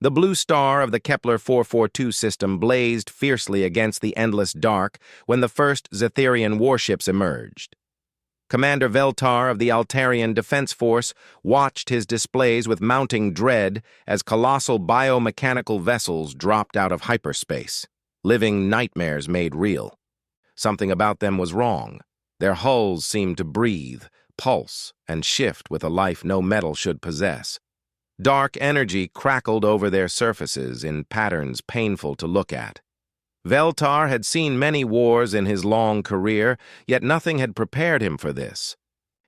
The blue star of the Kepler 442 system blazed fiercely against the endless dark when the first Zetherian warships emerged. Commander Veltar of the Altarian Defense Force watched his displays with mounting dread as colossal biomechanical vessels dropped out of hyperspace, living nightmares made real. Something about them was wrong. Their hulls seemed to breathe, pulse, and shift with a life no metal should possess. Dark energy crackled over their surfaces in patterns painful to look at. Veltar had seen many wars in his long career, yet nothing had prepared him for this.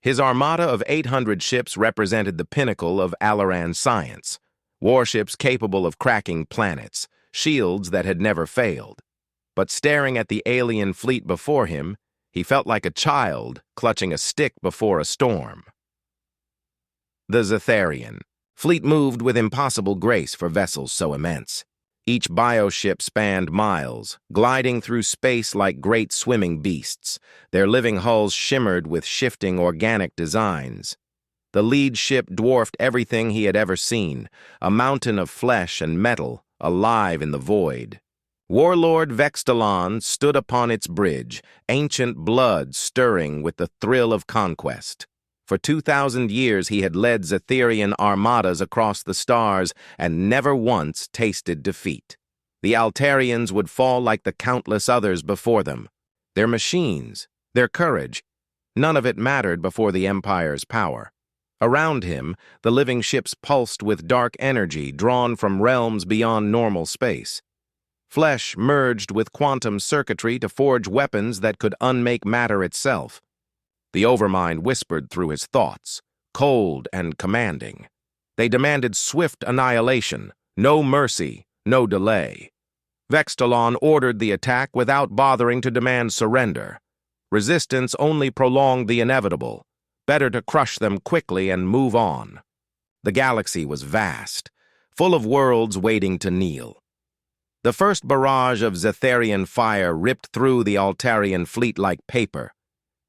His armada of 800 ships represented the pinnacle of Alaran science, warships capable of cracking planets, shields that had never failed. But staring at the alien fleet before him, he felt like a child clutching a stick before a storm. The Zetherian fleet moved with impossible grace for vessels so immense. Each bioship spanned miles, gliding through space like great swimming beasts. Their living hulls shimmered with shifting organic designs. The lead ship dwarfed everything he had ever seen, a mountain of flesh and metal, alive in the void. Warlord Vextalon stood upon its bridge, ancient blood stirring with the thrill of conquest. For 2,000 years he had led Zetherian armadas across the stars and never once tasted defeat. The Altarians would fall like the countless others before them. Their machines, their courage, none of it mattered before the Empire's power. Around him, the living ships pulsed with dark energy drawn from realms beyond normal space. Flesh merged with quantum circuitry to forge weapons that could unmake matter itself. The Overmind whispered through his thoughts, cold and commanding. They demanded swift annihilation, no mercy, no delay. Vextalon ordered the attack without bothering to demand surrender. Resistance only prolonged the inevitable. Better to crush them quickly and move on. The galaxy was vast, full of worlds waiting to kneel. The first barrage of Zetherian fire ripped through the Altarian fleet like paper.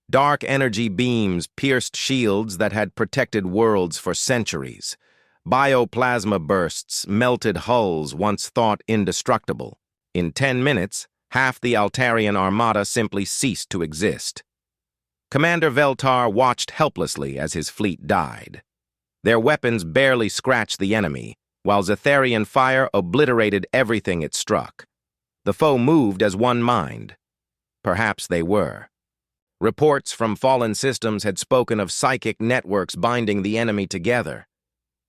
Dark energy beams pierced shields that had protected worlds for centuries. Bioplasma bursts melted hulls once thought indestructible. In 10 minutes, half the Altarian armada simply ceased to exist. Commander Veltar watched helplessly as his fleet died. Their weapons barely scratched the enemy, while Zetherian fire obliterated everything it struck. The foe moved as one mind. Perhaps they were. Reports from fallen systems had spoken of psychic networks binding the enemy together.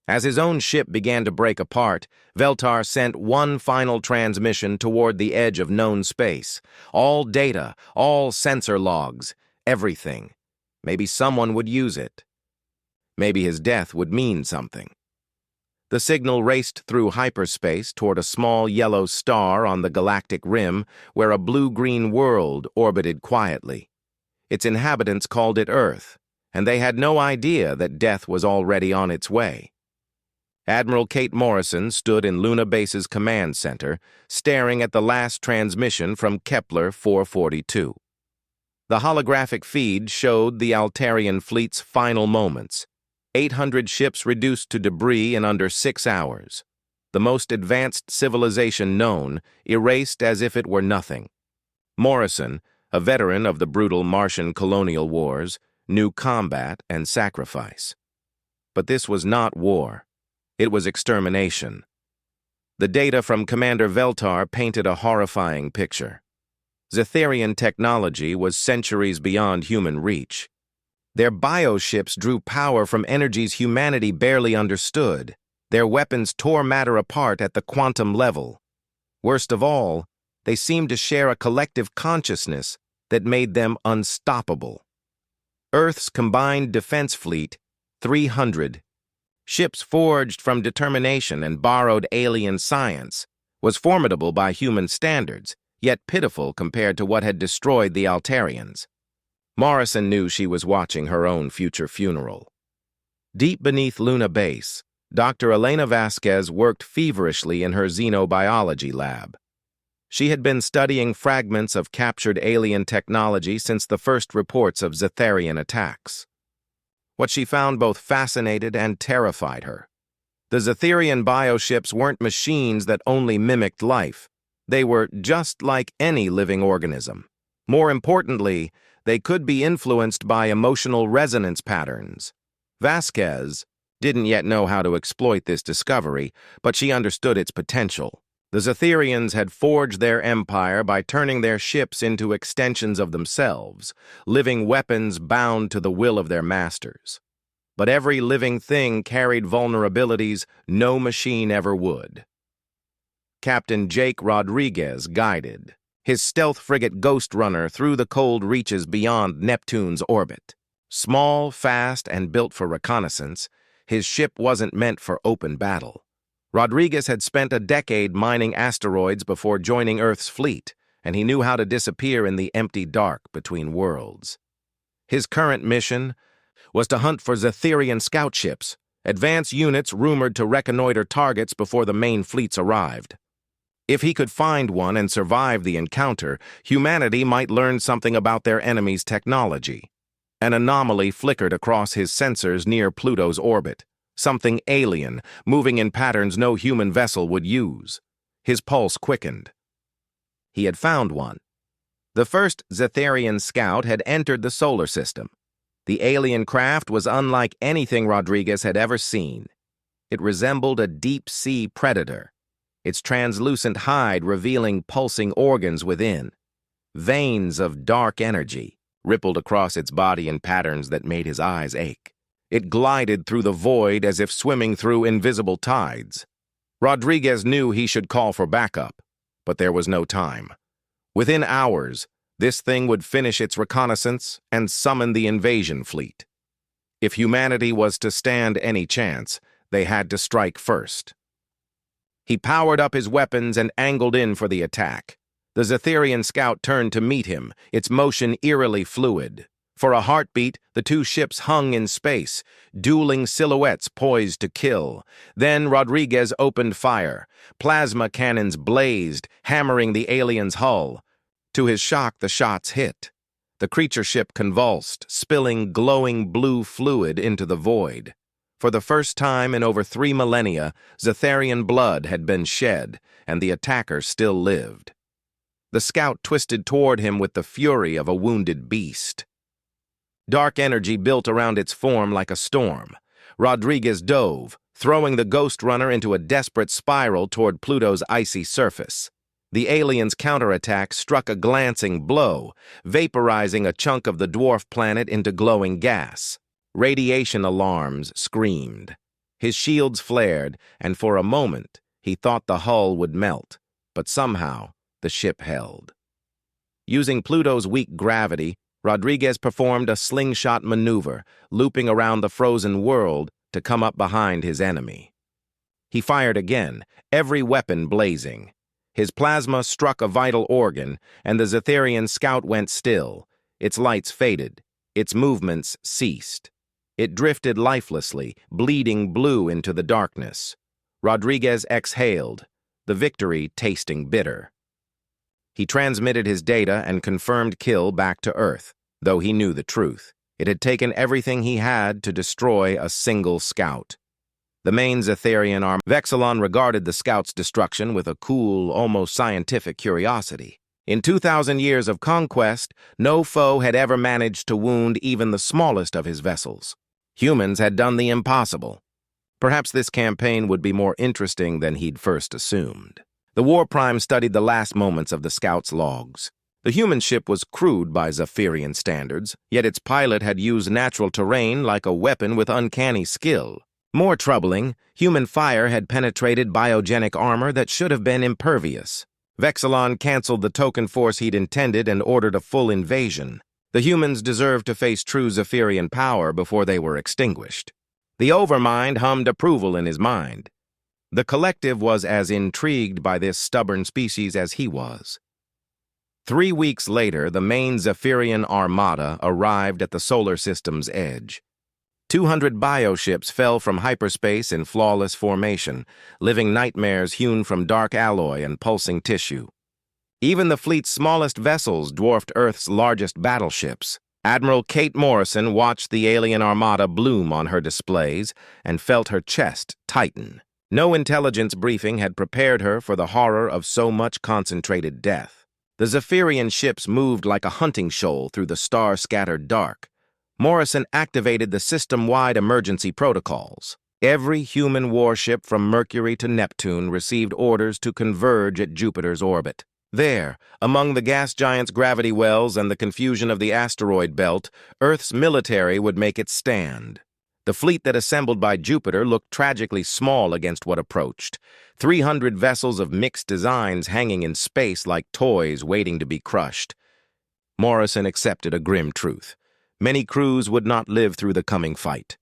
As his own ship began to break apart, Veltar sent one final transmission toward the edge of known space. All data, all sensor logs, everything. Maybe someone would use it. Maybe his death would mean something. The signal raced through hyperspace toward a small yellow star on the galactic rim where a blue-green world orbited quietly. Its inhabitants called it Earth, and they had no idea that death was already on its way. Admiral Kate Morrison stood in Luna Base's command center, staring at the last transmission from Kepler 442. The holographic feed showed the Altarian fleet's final moments. 800 ships reduced to debris in under 6 hours. The most advanced civilization known, erased as if it were nothing. Morrison, a veteran of the brutal Martian colonial wars, knew combat and sacrifice. But this was not war. It was extermination. The data from Commander Veltar painted a horrifying picture. Zetherian technology was centuries beyond human reach. Their bioships drew power from energies humanity barely understood. Their weapons tore matter apart at the quantum level. Worst of all, they seemed to share a collective consciousness that made them unstoppable. Earth's combined defense fleet, 300, ships forged from determination and borrowed alien science, was formidable by human standards, yet pitiful compared to what had destroyed the Altarians. Morrison knew she was watching her own future funeral. Deep beneath Luna Base, Dr. Elena Vasquez worked feverishly in her xenobiology lab. She had been studying fragments of captured alien technology since the first reports of Zetherian attacks. What she found both fascinated and terrified her. The Zetherian bioships weren't machines that only mimicked life. They were just like any living organism. More importantly, they could be influenced by emotional resonance patterns. Vasquez didn't yet know how to exploit this discovery, but she understood its potential. The Zetherians had forged their empire by turning their ships into extensions of themselves, living weapons bound to the will of their masters. But every living thing carried vulnerabilities no machine ever would. Captain Jake Rodriguez guided his stealth frigate Ghost Runner through the cold reaches beyond Neptune's orbit. Small, fast, and built for reconnaissance, his ship wasn't meant for open battle. Rodriguez had spent a decade mining asteroids before joining Earth's fleet, and he knew how to disappear in the empty dark between worlds. His current mission was to hunt for Zetherian scout ships, advance units rumored to reconnoiter targets before the main fleets arrived. If he could find one and survive the encounter, humanity might learn something about their enemy's technology. An anomaly flickered across his sensors near Pluto's orbit, something alien, moving in patterns no human vessel would use. His pulse quickened. He had found one. The first Zetherian scout had entered the solar system. The alien craft was unlike anything Rodriguez had ever seen. It resembled a deep-sea predator, its translucent hide revealing pulsing organs within. Veins of dark energy rippled across its body in patterns that made his eyes ache. It glided through the void as if swimming through invisible tides. Rodriguez knew he should call for backup, but there was no time. Within hours, this thing would finish its reconnaissance and summon the invasion fleet. If humanity was to stand any chance, they had to strike first. He powered up his weapons and angled in for the attack. The Zetherian scout turned to meet him, its motion eerily fluid. For a heartbeat, the two ships hung in space, dueling silhouettes poised to kill. Then Rodriguez opened fire. Plasma cannons blazed, hammering the alien's hull. To his shock, the shots hit. The creature ship convulsed, spilling glowing blue fluid into the void. For the first time in over 3 millennia, Zetherian blood had been shed, and the attacker still lived. The scout twisted toward him with the fury of a wounded beast. Dark energy built around its form like a storm. Rodriguez dove, throwing the Ghost Runner into a desperate spiral toward Pluto's icy surface. The alien's counterattack struck a glancing blow, vaporizing a chunk of the dwarf planet into glowing gas. Radiation alarms screamed. His shields flared, and for a moment, he thought the hull would melt, but somehow, the ship held. Using Pluto's weak gravity, Rodriguez performed a slingshot maneuver, looping around the frozen world to come up behind his enemy. He fired again, every weapon blazing. His plasma struck a vital organ, and the Zetherian scout went still. Its lights faded. Its movements ceased. It drifted lifelessly, bleeding blue into the darkness. Rodriguez exhaled, the victory tasting bitter. He transmitted his data and confirmed kill back to Earth, though he knew the truth. It had taken everything he had to destroy a single scout. The main Zetherian army, Vexilon, regarded the scout's destruction with a cool, almost scientific curiosity. In 2,000 years of conquest, no foe had ever managed to wound even the smallest of his vessels. Humans had done the impossible. Perhaps this campaign would be more interesting than he'd first assumed. The War Prime studied the last moments of the scout's logs. The human ship was crude by Zetherian standards, yet its pilot had used natural terrain like a weapon with uncanny skill. More troubling, human fire had penetrated biogenic armor that should have been impervious. Vexilon canceled the token force he'd intended and ordered a full invasion. The humans deserved to face true Zetherian power before they were extinguished. The Overmind hummed approval in his mind. The collective was as intrigued by this stubborn species as he was. 3 weeks later, the main Zetherian armada arrived at the solar system's edge. 200 bioships fell from hyperspace in flawless formation, living nightmares hewn from dark alloy and pulsing tissue. Even the fleet's smallest vessels dwarfed Earth's largest battleships. Admiral Kate Morrison watched the alien armada bloom on her displays and felt her chest tighten. No intelligence briefing had prepared her for the horror of so much concentrated death. The Zephyrian ships moved like a hunting shoal through the star-scattered dark. Morrison activated the system-wide emergency protocols. Every human warship from Mercury to Neptune received orders to converge at Jupiter's orbit. There, among the gas giant's gravity wells and the confusion of the asteroid belt, Earth's military would make its stand. The fleet that assembled by Jupiter looked tragically small against what approached. 300 vessels of mixed designs hanging in space like toys waiting to be crushed. Morrison accepted a grim truth. Many crews would not live through the coming fight.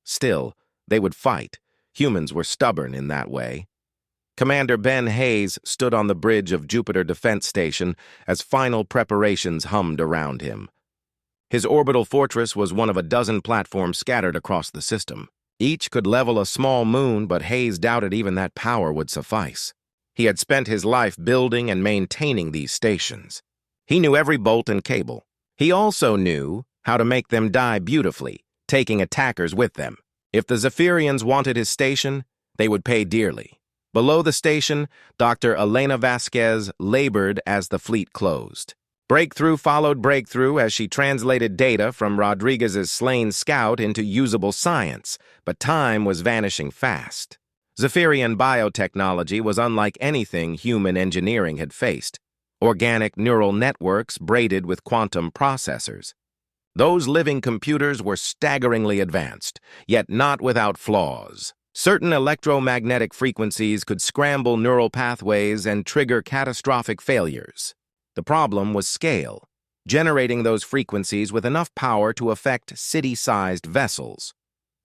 Still, they would fight. Humans were stubborn in that way. Commander Ben Hayes stood on the bridge of Jupiter Defense Station as final preparations hummed around him. His orbital fortress was one of a dozen platforms scattered across the system. Each could level a small moon, but Hayes doubted even that power would suffice. He had spent his life building and maintaining these stations. He knew every bolt and cable. He also knew how to make them die beautifully, taking attackers with them. If the Zephyrians wanted his station, they would pay dearly. Below the station, Dr. Elena Vasquez labored as the fleet closed. Breakthrough followed breakthrough as she translated data from Rodriguez's slain scout into usable science, but time was vanishing fast. Zephyrian biotechnology was unlike anything human engineering had faced. Organic neural networks braided with quantum processors. Those living computers were staggeringly advanced, yet not without flaws. Certain electromagnetic frequencies could scramble neural pathways and trigger catastrophic failures. The problem was scale, generating those frequencies with enough power to affect city-sized vessels.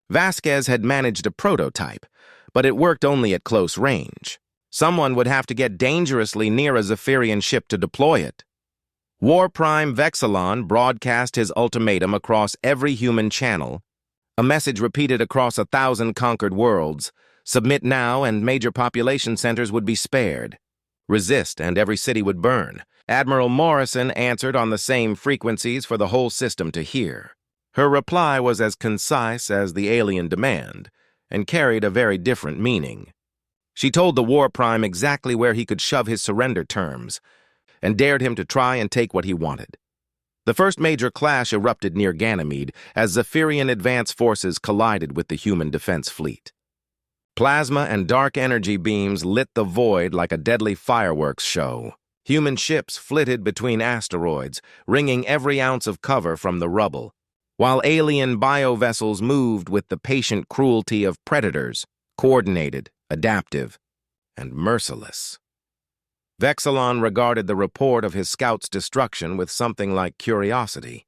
Vasquez had managed a prototype, but it worked only at close range. Someone would have to get dangerously near a Zephyrian ship to deploy it. War Prime Vexilon broadcast his ultimatum across every human channel, a message repeated across 1,000 conquered worlds. Submit now and major population centers would be spared. Resist and every city would burn. Admiral Morrison answered on the same frequencies for the whole system to hear. Her reply was as concise as the alien demand, and carried a very different meaning. She told the War Prime exactly where he could shove his surrender terms, and dared him to try and take what he wanted. The first major clash erupted near Ganymede as Zephyrian advance forces collided with the human defense fleet. Plasma and dark energy beams lit the void like a deadly fireworks show. Human ships flitted between asteroids, wringing every ounce of cover from the rubble, while alien biovessels moved with the patient cruelty of predators, coordinated, adaptive, and merciless. Vexilon regarded the report of his scout's destruction with something like curiosity.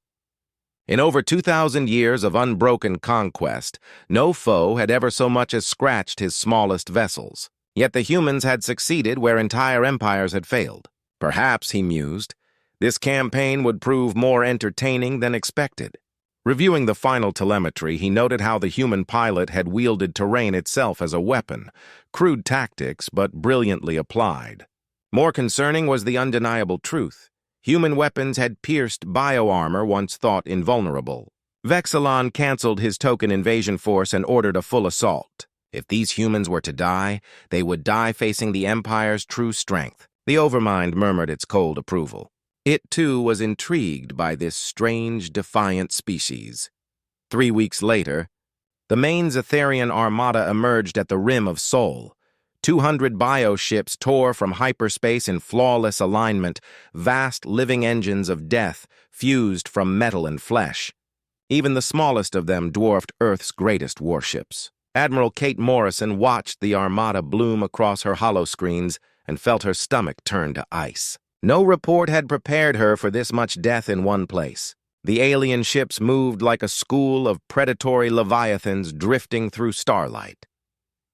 In over 2,000 years of unbroken conquest, no foe had ever so much as scratched his smallest vessels. Yet the humans had succeeded where entire empires had failed. Perhaps, he mused, this campaign would prove more entertaining than expected. Reviewing the final telemetry, he noted how the human pilot had wielded terrain itself as a weapon, crude tactics but brilliantly applied. More concerning was the undeniable truth. Human weapons had pierced bioarmor once thought invulnerable. Vexilon canceled his token invasion force and ordered a full assault. If these humans were to die, they would die facing the Empire's true strength. The Overmind murmured its cold approval. It, too, was intrigued by this strange, defiant species. 3 weeks later, the main Zetherian armada emerged at the rim of Sol. 200 bioships tore from hyperspace in flawless alignment, vast living engines of death fused from metal and flesh. Even the smallest of them dwarfed Earth's greatest warships. Admiral Kate Morrison watched the armada bloom across her holoscreens and felt her stomach turn to ice. No report had prepared her for this much death in one place. The alien ships moved like a school of predatory leviathans drifting through starlight.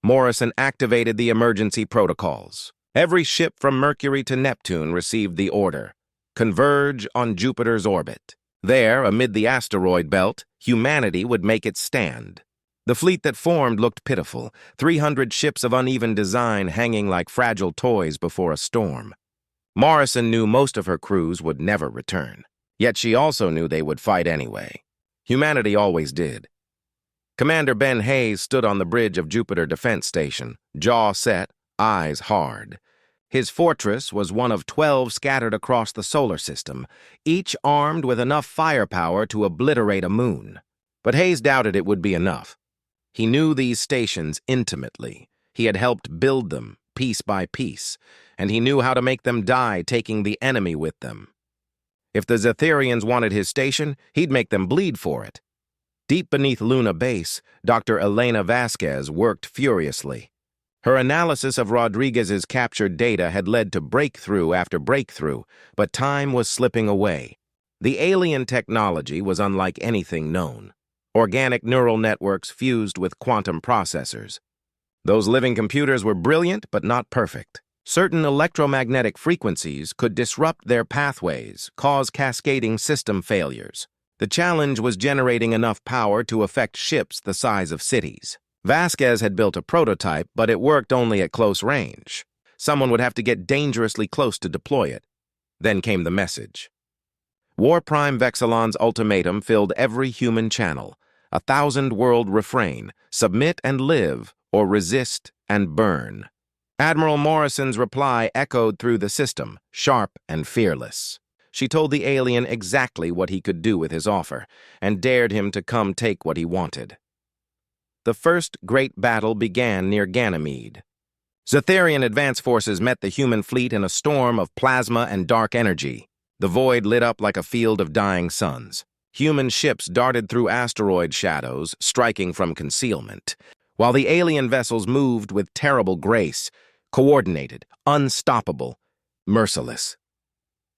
Morrison activated the emergency protocols. Every ship from Mercury to Neptune received the order: converge on Jupiter's orbit. There, amid the asteroid belt, humanity would make its stand. The fleet that formed looked pitiful, 300 ships of uneven design hanging like fragile toys before a storm. Morrison knew most of her crews would never return. Yet she also knew they would fight anyway. Humanity always did. Commander Ben Hayes stood on the bridge of Jupiter Defense Station, jaw set, eyes hard. His fortress was one of 12 scattered across the solar system, each armed with enough firepower to obliterate a moon. But Hayes doubted it would be enough. He knew these stations intimately. He had helped build them, piece by piece, and he knew how to make them die, taking the enemy with them. If the Zetherians wanted his station, he'd make them bleed for it. Deep beneath Luna Base, Dr. Elena Vasquez worked furiously. Her analysis of Rodriguez's captured data had led to breakthrough after breakthrough, but time was slipping away. The alien technology was unlike anything known. Organic neural networks fused with quantum processors. Those living computers were brilliant but not perfect. Certain electromagnetic frequencies could disrupt their pathways, cause cascading system failures. The challenge was generating enough power to affect ships the size of cities. Vasquez had built a prototype, but it worked only at close range. Someone would have to get dangerously close to deploy it. Then came the message. War Prime Vexilon's ultimatum filled every human channel. 1,000-word refrain: submit and live, or resist and burn. Admiral Morrison's reply echoed through the system, sharp and fearless. She told the alien exactly what he could do with his offer, and dared him to come take what he wanted. The first great battle began near Ganymede. Zetherian advance forces met the human fleet in a storm of plasma and dark energy. The void lit up like a field of dying suns. Human ships darted through asteroid shadows, striking from concealment, while the alien vessels moved with terrible grace, coordinated, unstoppable, merciless.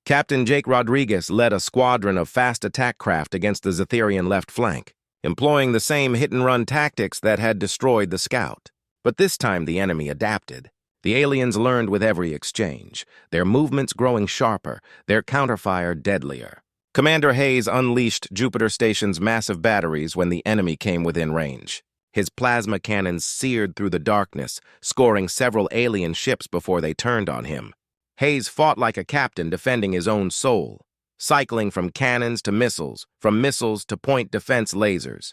Captain Jake Rodriguez led a squadron of fast attack craft against the Zetherian left flank, employing the same hit-and-run tactics that had destroyed the Scout. But this time the enemy adapted. The aliens learned with every exchange, their movements growing sharper, their counterfire deadlier. Commander Hayes unleashed Jupiter Station's massive batteries when the enemy came within range. His plasma cannons seared through the darkness, scoring several alien ships before they turned on him. Hayes fought like a captain defending his own soul, cycling from cannons to missiles, from missiles to point defense lasers.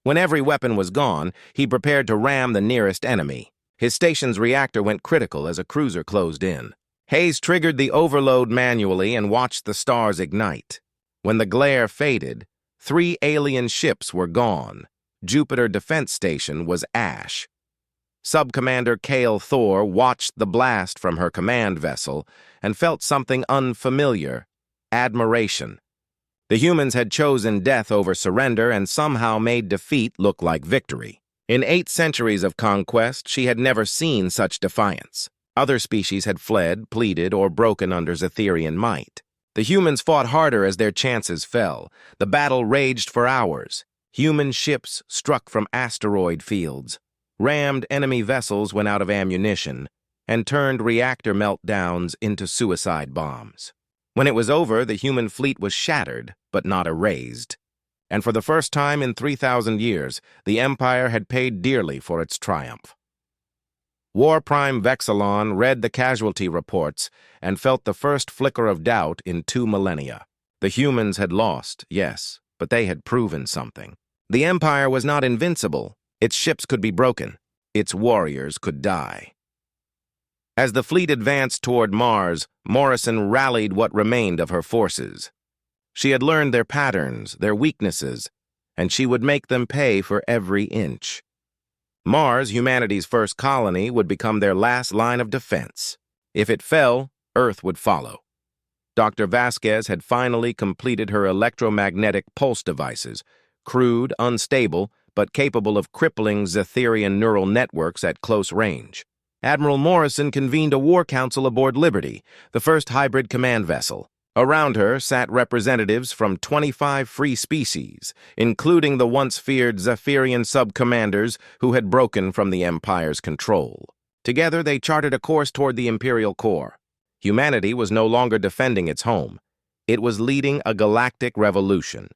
When every weapon was gone, he prepared to ram the nearest enemy. His station's reactor went critical as a cruiser closed in. Hayes triggered the overload manually and watched the stars ignite. When the glare faded, 3 alien ships were gone. Jupiter Defense Station was ash. Subcommander Cale Thor watched the blast from her command vessel and felt something unfamiliar: admiration. The humans had chosen death over surrender and somehow made defeat look like victory. In 8 centuries of conquest, she had never seen such defiance. Other species had fled, pleaded, or broken under Zetherian might. The humans fought harder as their chances fell. The battle raged for hours. Human ships struck from asteroid fields, rammed enemy vessels when out of ammunition, and turned reactor meltdowns into suicide bombs. When it was over, the human fleet was shattered, but not erased. And for the first time in 3,000 years, the Empire had paid dearly for its triumph. War Prime Vexilon read the casualty reports and felt the first flicker of doubt in 2 millennia. The humans had lost, yes, but they had proven something. The Empire was not invincible. Its ships could be broken. Its warriors could die. As the fleet advanced toward Mars, Morrison rallied what remained of her forces. She had learned their patterns, their weaknesses, and she would make them pay for every inch. Mars, humanity's first colony, would become their last line of defense. If it fell, Earth would follow. Dr. Vasquez had finally completed her electromagnetic pulse devices, crude, unstable, but capable of crippling Zetherian neural networks at close range. Admiral Morrison convened a war council aboard Liberty, the first hybrid command vessel. Around her sat representatives from 25 free species, including the once feared Zetherian sub-commanders who had broken from the Empire's control. Together they charted a course toward the Imperial core. Humanity was no longer defending its home. It was leading a galactic revolution.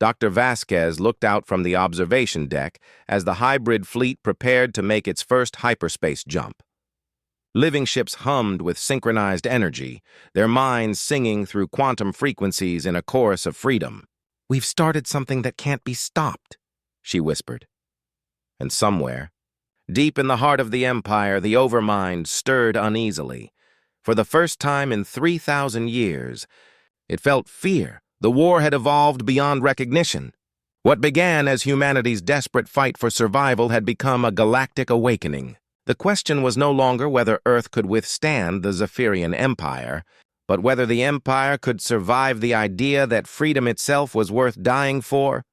Dr. Vasquez looked out from the observation deck as the hybrid fleet prepared to make its first hyperspace jump. Living ships hummed with synchronized energy, their minds singing through quantum frequencies in a chorus of freedom. "We've started something that can't be stopped," she whispered. And somewhere, deep in the heart of the Empire, the Overmind stirred uneasily. For the first time in 3,000 years, it felt fear. The war had evolved beyond recognition. What began as humanity's desperate fight for survival had become a galactic awakening. The question was no longer whether Earth could withstand the Zephyrian Empire, but whether the Empire could survive the idea that freedom itself was worth dying for.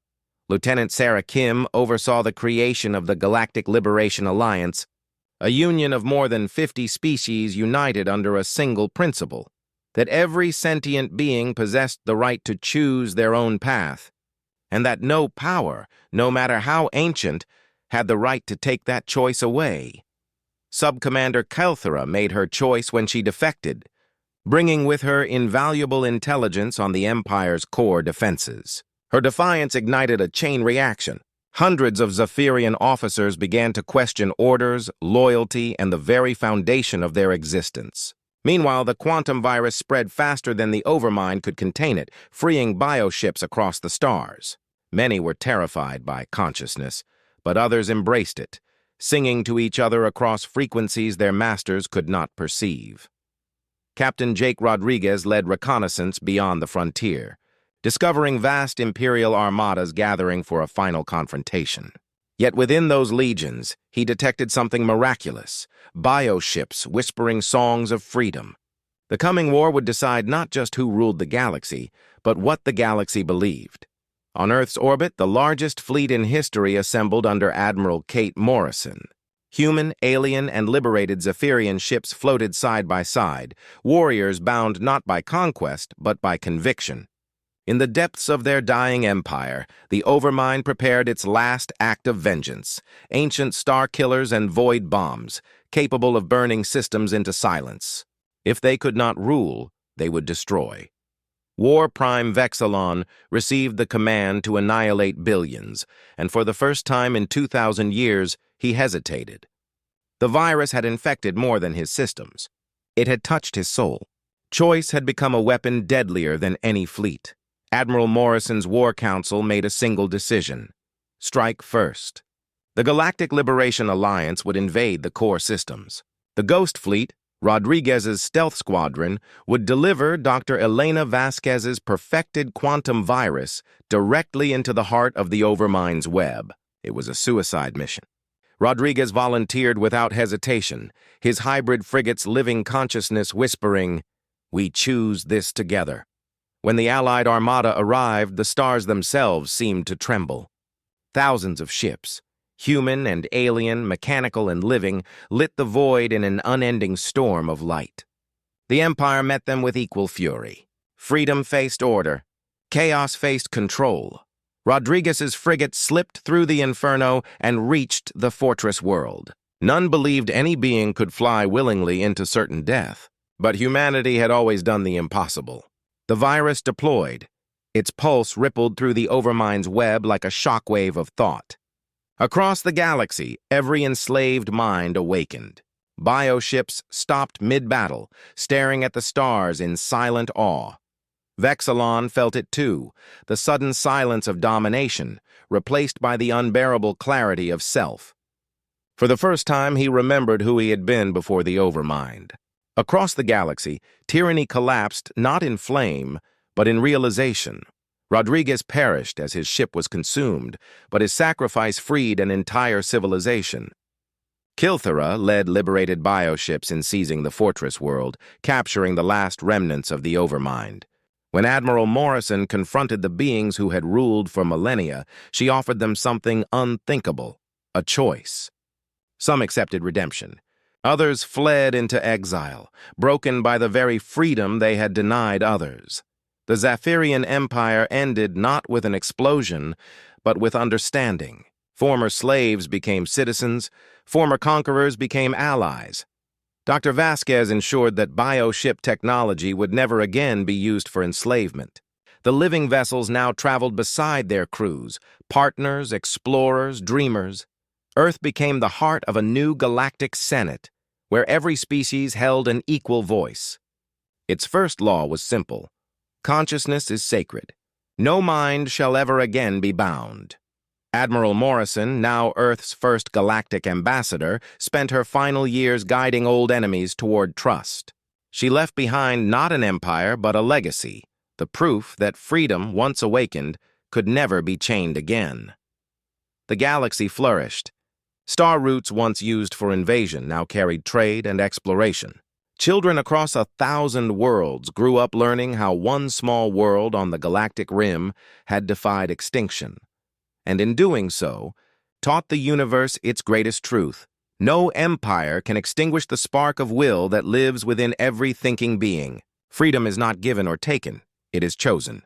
Lieutenant Sarah Kim oversaw the creation of the Galactic Liberation Alliance, a union of more than 50 species united under a single principle, that every sentient being possessed the right to choose their own path, and that no power, no matter how ancient, had the right to take that choice away. Sub-Commander Kelthera made her choice when she defected, bringing with her invaluable intelligence on the Empire's core defenses. Her defiance ignited a chain reaction. Hundreds of Zephyrian officers began to question orders, loyalty, and the very foundation of their existence. Meanwhile, the quantum virus spread faster than the Overmind could contain it, freeing bioships across the stars. Many were terrified by consciousness, but others embraced it, singing to each other across frequencies their masters could not perceive. Captain Jake Rodriguez led reconnaissance beyond the frontier, discovering vast Imperial armadas gathering for a final confrontation. Yet within those legions, he detected something miraculous: bioships whispering songs of freedom. The coming war would decide not just who ruled the galaxy, but what the galaxy believed. On Earth's orbit, the largest fleet in history assembled under Admiral Kate Morrison. Human, alien, and liberated Zephyrian ships floated side by side, warriors bound not by conquest, but by conviction. In the depths of their dying empire, the Overmind prepared its last act of vengeance: ancient star killers and void bombs, capable of burning systems into silence. If they could not rule, they would destroy. War Prime Vexilon received the command to annihilate billions, and for the first time in 2,000 years, he hesitated. The virus had infected more than his systems. It had touched his soul. Choice had become a weapon deadlier than any fleet. Admiral Morrison's War Council made a single decision: strike first. The Galactic Liberation Alliance would invade the core systems. The Ghost Fleet, Rodriguez's stealth squadron, would deliver Dr. Elena Vasquez's perfected quantum virus directly into the heart of the Overmind's web. It was a suicide mission. Rodriguez volunteered without hesitation, his hybrid frigate's living consciousness whispering, "We choose this together." When the Allied armada arrived, the stars themselves seemed to tremble. Thousands of ships, human and alien, mechanical and living, lit the void in an unending storm of light. The Empire met them with equal fury. Freedom faced order. Chaos faced control. Rodriguez's frigate slipped through the inferno and reached the fortress world. None believed any being could fly willingly into certain death, but humanity had always done the impossible. The virus deployed. Its pulse rippled through the Overmind's web like a shockwave of thought. Across the galaxy, every enslaved mind awakened. Bioships stopped mid-battle, staring at the stars in silent awe. Vexilon felt it too, the sudden silence of domination, replaced by the unbearable clarity of self. For the first time, he remembered who he had been before the Overmind. Across the galaxy, tyranny collapsed not in flame, but in realization. Rodriguez perished as his ship was consumed, but his sacrifice freed an entire civilization. Kelthera led liberated bioships in seizing the fortress world, capturing the last remnants of the Overmind. When Admiral Morrison confronted the beings who had ruled for millennia, she offered them something unthinkable: a choice. Some accepted redemption. Others fled into exile, broken by the very freedom they had denied others. The Zephyrian Empire ended not with an explosion, but with understanding. Former slaves became citizens, former conquerors became allies. Dr. Vasquez ensured that bioship technology would never again be used for enslavement. The living vessels now traveled beside their crews, partners, explorers, dreamers. Earth became the heart of a new galactic senate, where every species held an equal voice. Its first law was simple. Consciousness is sacred. No mind shall ever again be bound. Admiral Morrison, now Earth's first galactic ambassador, spent her final years guiding old enemies toward trust. She left behind not an empire, but a legacy, the proof that freedom, once awakened, could never be chained again. The galaxy flourished. Star routes once used for invasion now carried trade and exploration. Children across 1,000 worlds grew up learning how one small world on the galactic rim had defied extinction, and in doing so, taught the universe its greatest truth. No empire can extinguish the spark of will that lives within every thinking being. Freedom is not given or taken, it is chosen.